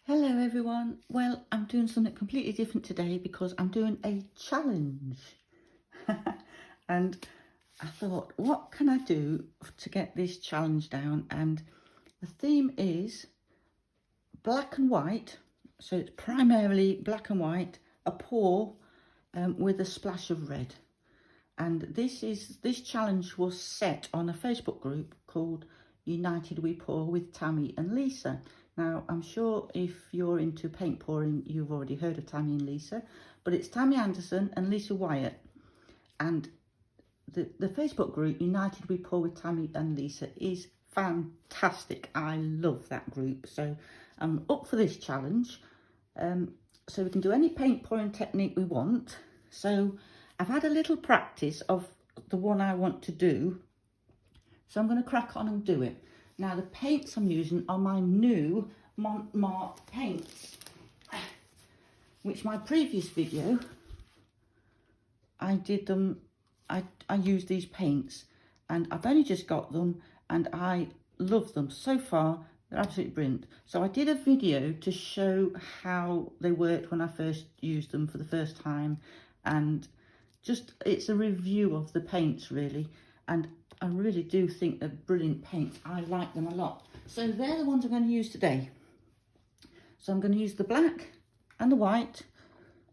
Hello everyone. Well, I'm doing something completely different today because I'm doing a challenge. And I thought, what can I do to get this challenge down? And the theme is black and white. So it's primarily black and white, a pour with a splash of red. And this challenge was set on a Facebook group called United We Pour with Tammy and Lisa. Now, I'm sure if you're into paint pouring, you've already heard of Tammy and Lisa, but it's Tammy Anderson and Lisa Wyatt. And the Facebook group, United We Pour with Tammy and Lisa, is fantastic. I love that group. So I'm up for this challenge. So we can do any paint pouring technique we want. So I've had a little practice of the one I want to do. So I'm going to crack on and do it. Now, the paints I'm using are my new Mont Marte Paints, which my previous video, I did them, I used these paints, and I've only just got them, and I love them. So far, they're absolutely brilliant. So I did a video to show how they worked when I first used them for the first time, and just, it's a review of the paints, really. And I really do think they're brilliant paints. I like them a lot. So they're the ones I'm going to use today. So I'm going to use the black and the white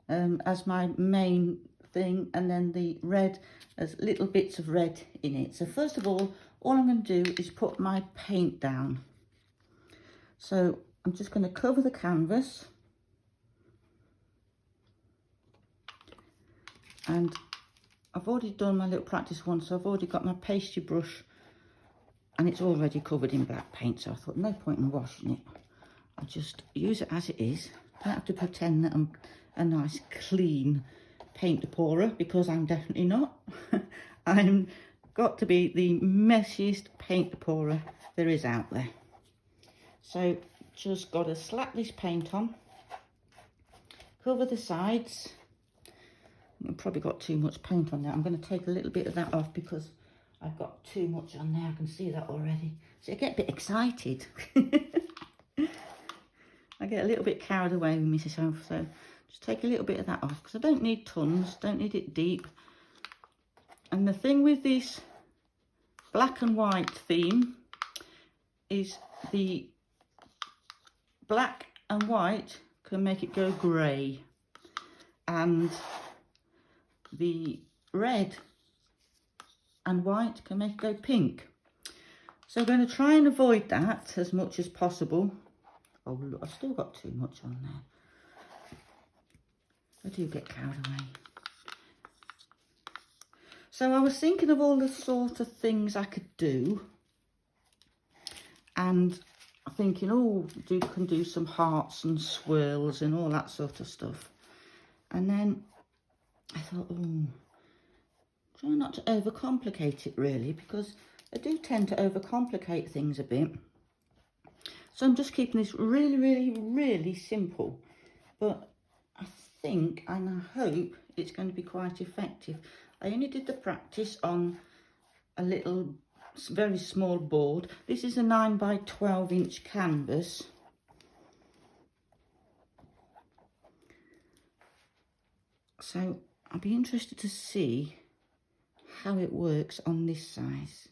as my main thing, and then the red as little bits of red in it. So first of all I'm going to do is put my paint down. So I'm just going to cover the canvas, and I've already done my little practice one, so I've already got my pastry brush and it's already covered in black paint, so I thought no point in washing it. I'll just use it as it is. I don't have to pretend that I'm a nice clean paint pourer, because I'm definitely not. I'm got to be the messiest paint pourer there is out there. So just got to slap this paint on, cover the sides. I've probably got too much paint on there. I'm going to take a little bit of that off because I've got too much on there. I can see that already. So I get a bit excited. I get a little bit carried away with myself. So just take a little bit of that off because I don't need tons. Don't need it deep. And the thing with this black and white theme is the black and white can make it go grey. And the red and white can make it go pink. So I'm going to try and avoid that as much as possible. Oh look, I've still got too much on there. I do get carried away. So I was thinking of all the sort of things I could do, and I'm thinking, oh, can do some hearts and swirls and all that sort of stuff. And then I thought, oh, try not to overcomplicate it really, because I do tend to overcomplicate things a bit. So I'm just keeping this really, really, really simple. But I think and I hope it's going to be quite effective. I only did the practice on a little, very small board. This is a 9 by 12 inch canvas. So I'll be interested to see how it works on this size.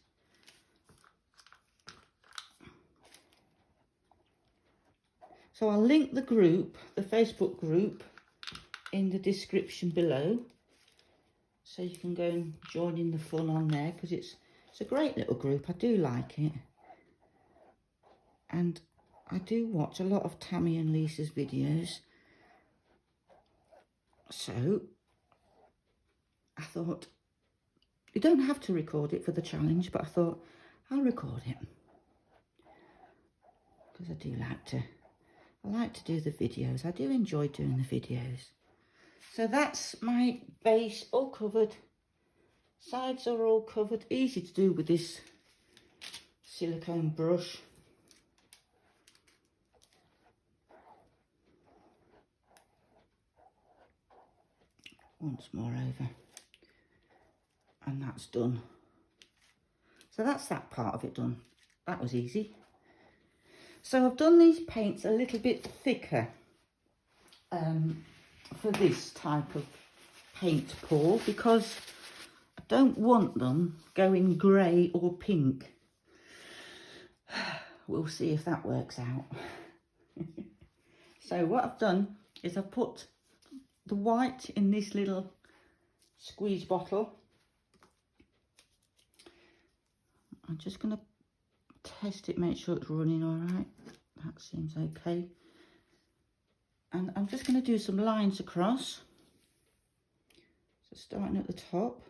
So I'll link the group, the Facebook group, in the description below, so you can go and join in the fun on there, because it's a great little group. I do like it, and I do watch a lot of Tammy and Lisa's videos. So I thought, you don't have to record it for the challenge, but I thought I'll record it because I do like to do the videos. I do enjoy doing the videos. So that's my base all covered. Sides are all covered. Easy to do with this silicone brush. Once more over. And that's done. So that's that part of it done. That was easy. So I've done these paints a little bit thicker for this type of paint pour because I don't want them going grey or pink. We'll see if that works out. So what I've done is I've put the white in this little squeeze bottle. I'm just going to test it, make sure it's running all right. That seems okay. And I'm just going to do some lines across. So starting at the top.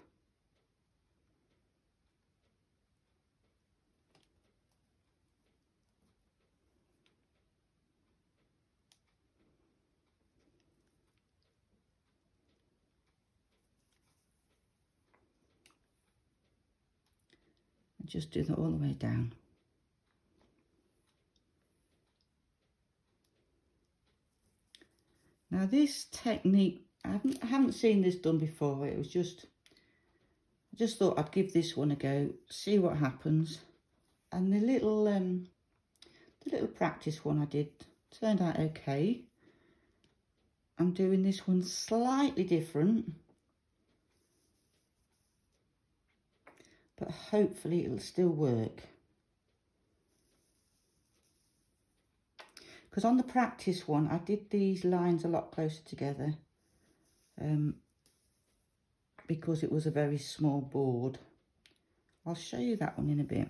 And just do that all the way down. Now this technique, I haven't seen this done before. It was just, I just thought I'd give this one a go, see what happens. And the little practice one I did turned out okay. I'm doing this one slightly different, but hopefully it'll still work. Because on the practice one, I did these lines a lot closer together because it was a very small board. I'll show you that one in a bit.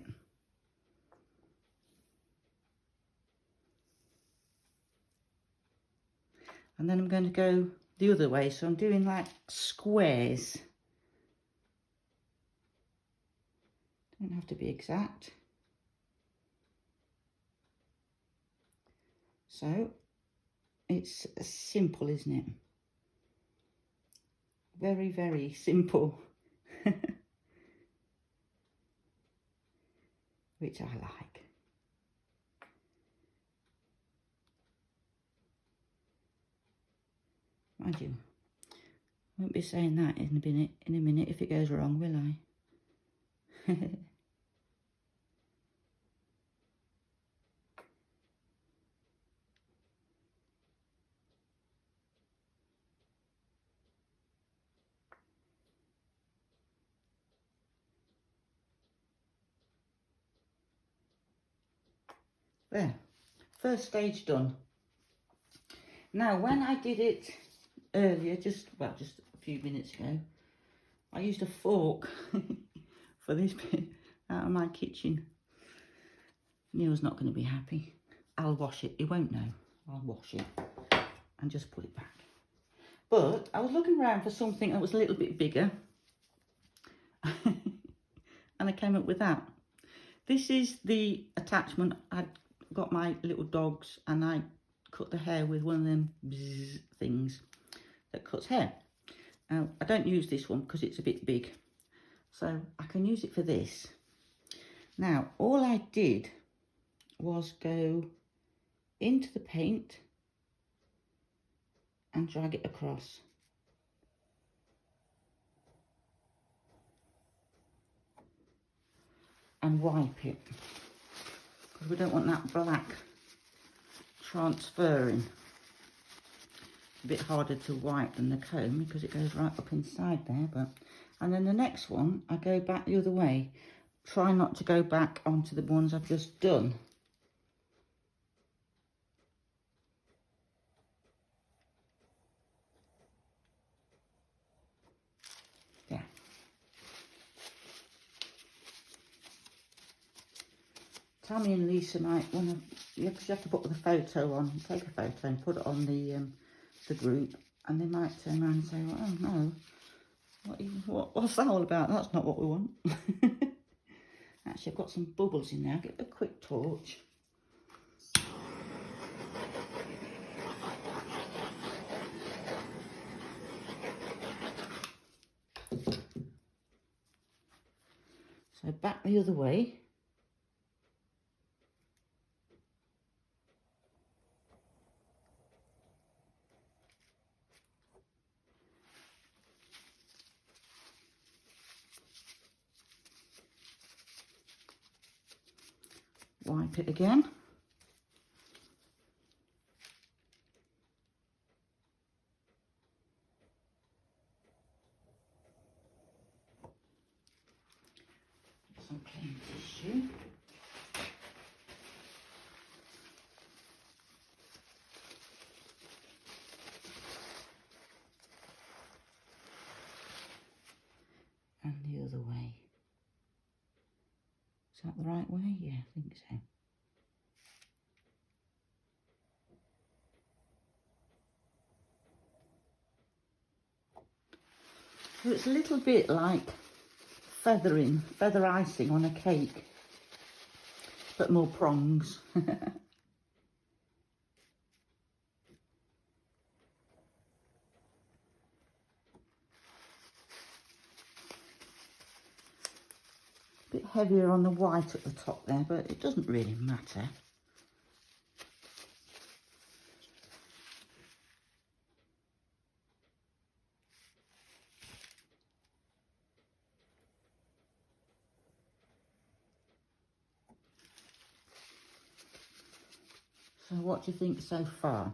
And then I'm going to go the other way. So I'm doing like squares. Don't have to be exact. So it's simple, isn't it? Very, very simple. Which I like. Mind you, I won't be saying that in a minute if it goes wrong, will I? There, first stage done. Now, when I did it earlier, just a few minutes ago, I used a fork for this bit out of my kitchen. Neil's not going to be happy. I'll wash it. He won't know. I'll wash it and just put it back. But I was looking around for something that was a little bit bigger. And I came up with that. This is the attachment. I'd got my little dogs and I cut the hair with one of them bzz things that cuts hair. Now, I don't use this one because it's a bit big. So I can use it for this. Now, all I did was go into the paint and drag it across. And wipe it. Because we don't want that black transferring. A bit harder to wipe than the comb because it goes right up inside there. And then the next one, I go back the other way. Try not to go back onto the ones I've just done. Yeah. Tammy and Lisa might want to, because you have to put the photo on, take a photo and put it on the group, and they might turn around and say, well, oh no, what's that all about? That's not what we want. Actually, I've got some bubbles in there. I'll get a quick torch. So back the other way. Wipe it again. some clean tissue. And the other way. Is that the right way? Yeah, I think so. So it's a little bit like feather icing on a cake, but more prongs. Bit heavier on the white at the top there, but it doesn't really matter. So what do you think so far?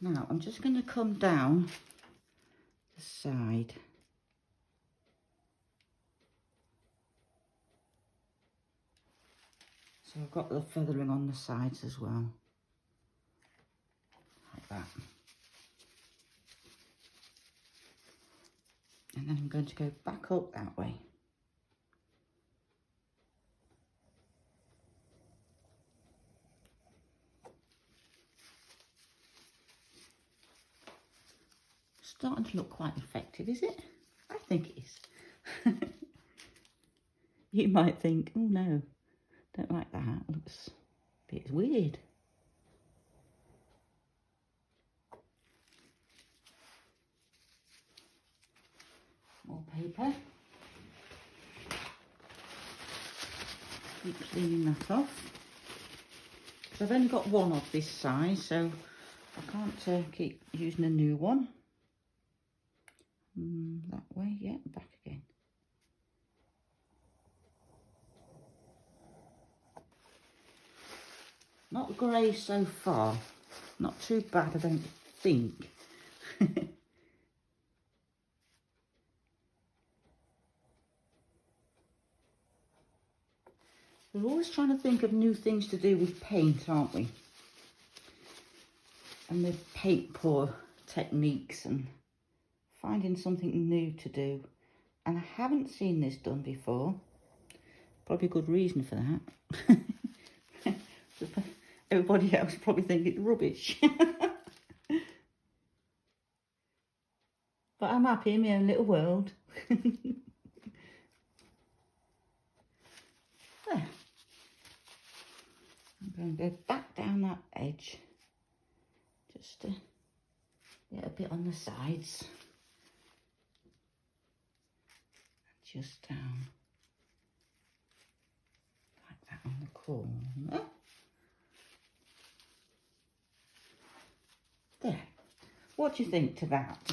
Now I'm just going to come down the side. So I've got the feathering on the sides as well, like that. And then I'm going to go back up that way. Starting to look quite effective, is it? I think it is. You might think, oh no, don't like that. Looks a bit weird. More paper. Keep cleaning that off. So I've only got one of this size, so I can't keep using a new one. That way, yeah, back again. Not grey so far. Not too bad, I don't think. We're always trying to think of new things to do with paint, aren't we? And the paint pour techniques and finding something new to do. And I haven't seen this done before. Probably a good reason for that. Everybody else probably think it's rubbish. But I'm happy in my own little world. There. I'm going to go back down that edge. Just to get a bit on the sides. Just down. Like that on the corner. There. What do you think to that?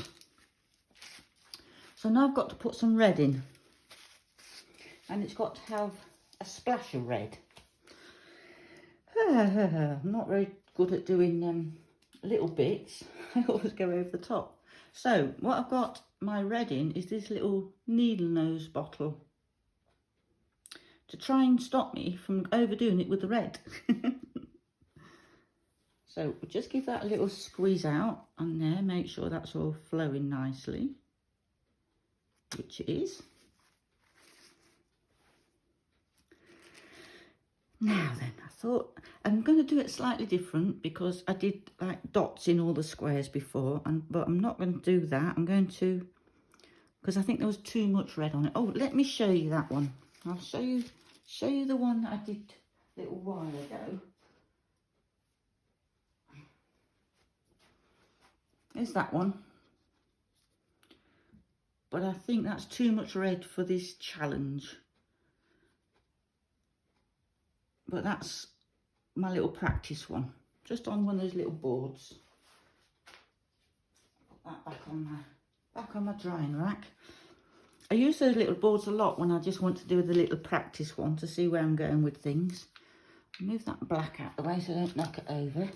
So now I've got to put some red in. And it's got to have a splash of red. I'm not very good at doing little bits. I always go over the top. So what I've got my red in is this little needle nose bottle to try and stop me from overdoing it with the red. So we'll just give that a little squeeze out on there, make sure that's all flowing nicely, which it is. Now then, I thought I'm going to do it slightly different because I did like dots in all the squares before, but I'm not going to do that. I'm going to, because I think there was too much red on it. Oh, let me show you that one. I'll show you the one that I did a little while ago. There's that one. But I think that's too much red for this challenge. But that's my little practice one. Just on one of those little boards. Put that back on my drying rack. I use those little boards a lot when I just want to do the little practice one to see where I'm going with things. Move that black out of the way so I don't knock it over.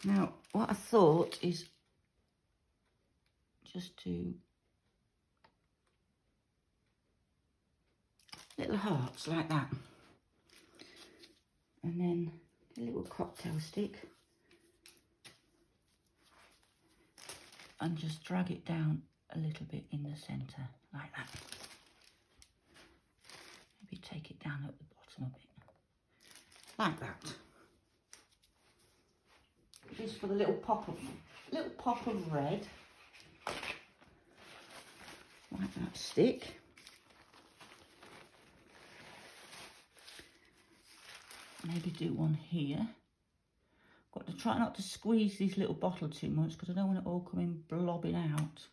Now, what I thought is just to little hearts like that. And then a little cocktail stick. And just drag it down a little bit in the centre, like that. Maybe take it down at the bottom a bit. Like that. Just for the little pop of red. Like that stick. Maybe do one here. Got to try not to squeeze this little bottle too much because I don't want it all coming blobbing out.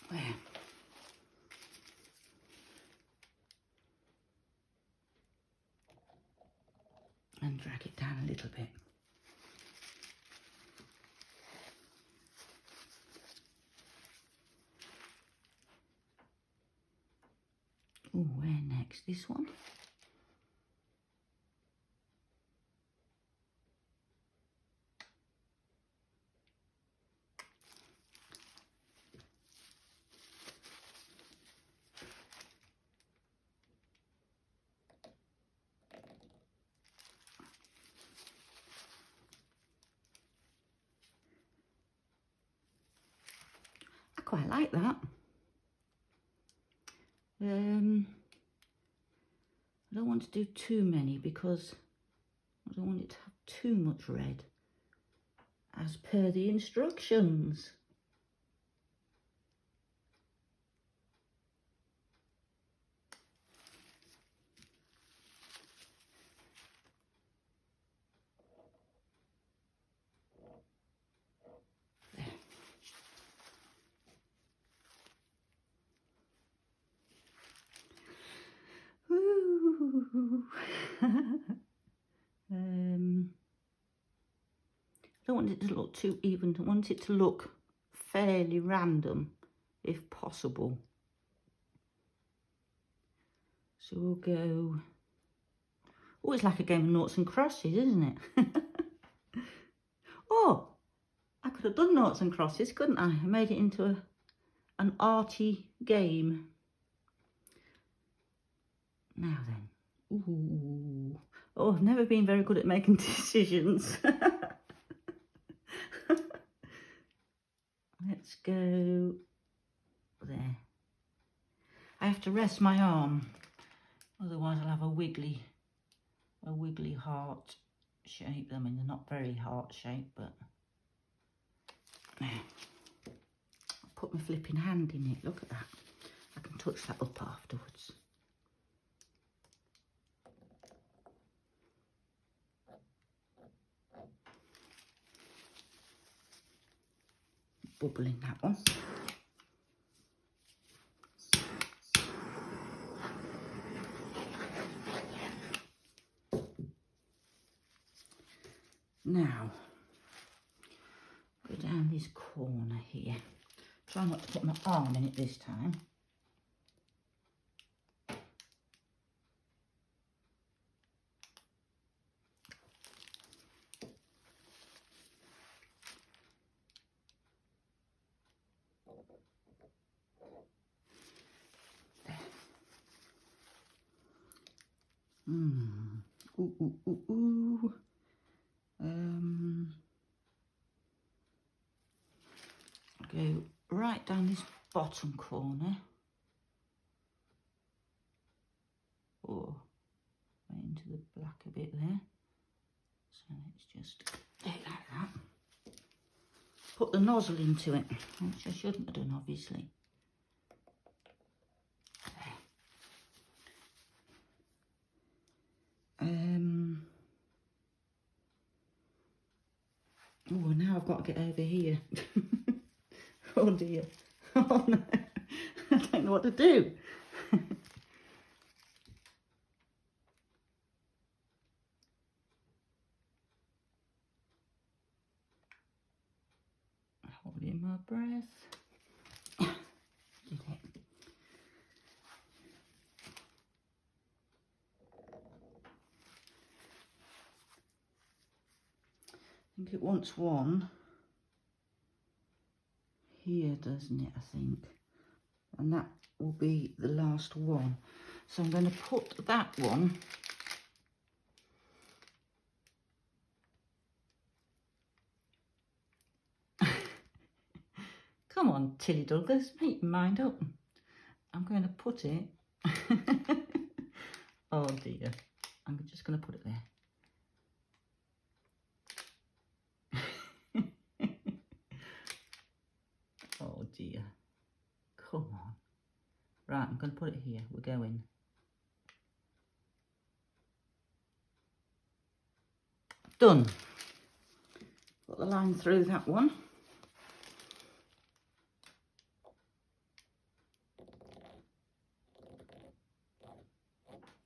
There. And drag it down a little bit. Oh, where next? This one? I quite like that. I don't want to do too many because I don't want it to have too much red, as per the instructions. There. Ooh. I don't want it to look too even. I want it to look fairly random, if possible. So we'll go... Oh, it's like a game of noughts and crosses, isn't it? Oh, I could have done noughts and crosses, couldn't I? I made it into an arty game. Now then. Ooh. Oh, I've never been very good at making decisions. Let's go there. I have to rest my arm, otherwise I'll have a wiggly heart shape. I mean, they're not very heart shape, but there. I'll put my flipping hand in it. Look at that. I can touch that up afterwards. Bubbling that one. Now, go down this corner here. Try not to put my arm in it this time. There. Ooh, ooh, ooh, ooh. Go right down this bottom corner. Oh, right into the black a bit there. So let's just do it like that. Put the nozzle into it, which I shouldn't have done, obviously. Oh, now I've got to get over here. Oh dear. Oh no. I don't know what to do. Holding my breath. Did it. think it wants one here, doesn't it, I think? And that will be the last one. So I'm going to put that one come on, Tilly Douglas, make your mind up. I'm going to put it oh dear, I'm just going to put it there. Oh dear, come on. Right, I'm going to put it here. We're going. Done. Put the line through that one.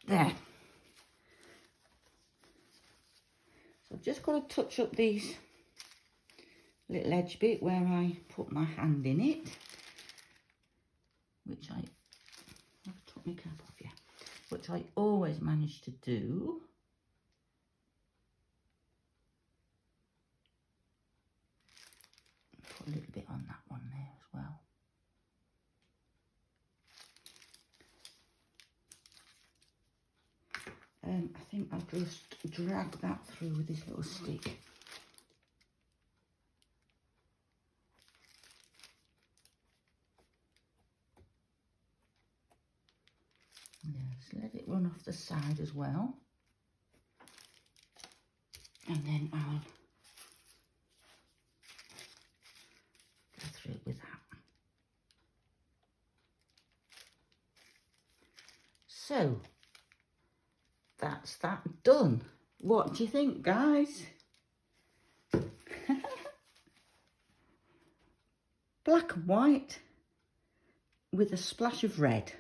There. So I've just got to touch up these little edge bit where I put my hand in it, which I took my cap off, yeah, which I always manage to do. Put a little bit on that one there as well. I think I'll just drag that through with this little stick. Yes, let it run off the side as well. And then I'll go through it with that. So, that's that done. What do you think, guys? Black and white with a splash of red,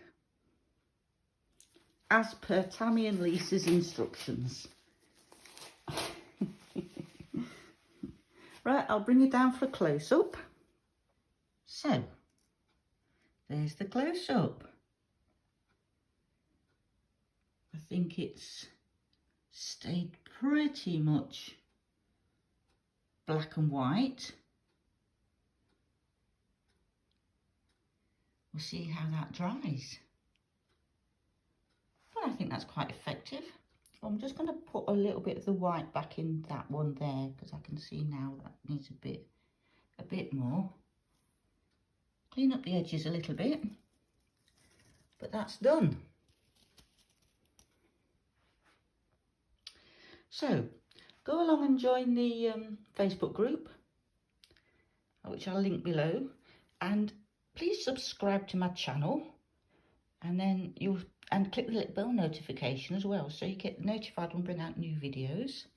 as per Tammy and Lisa's instructions. Right, I'll bring you down for a close-up. So, there's the close-up. I think it's stayed pretty much black and white. We'll see how that dries. But I think that's quite effective. So I'm just going to put a little bit of the white back in that one there, because I can see now that needs a bit more. Clean up the edges a little bit, but that's done. So go along and join the Facebook group, which I'll link below, and please subscribe to my channel, and then click the little bell notification as well, so you get notified when I bring out new videos.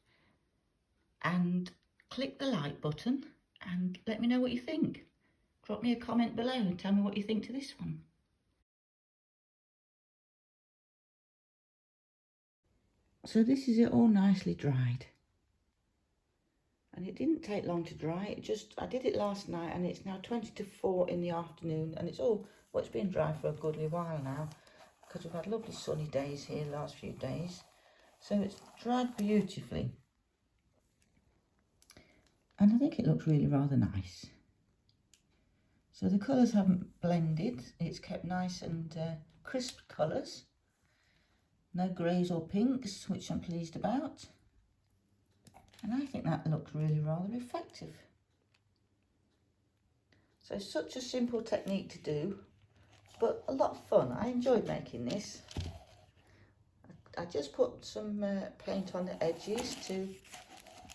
And click the like button and let me know what you think. Drop me a comment below and tell me what you think to this one. So this is it all nicely dried. And it didn't take long to dry. I did it last night, and it's now 20 to 4 in the afternoon, and it's been dry for a goodly while now, because we've had lovely sunny days here the last few days. So it's dried beautifully. And I think it looks really rather nice. So the colours haven't blended. It's kept nice and crisp colours. No greys or pinks, which I'm pleased about. And I think that looks really rather effective. So such a simple technique to do, but a lot of fun. I enjoyed making this. I just put some paint on the edges to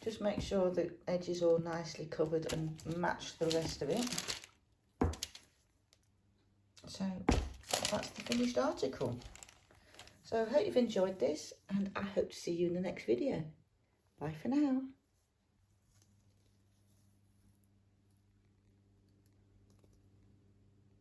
just make sure the edges are all nicely covered and match the rest of it. So that's the finished article. So I hope you've enjoyed this, and I hope to see you in the next video. Bye for now.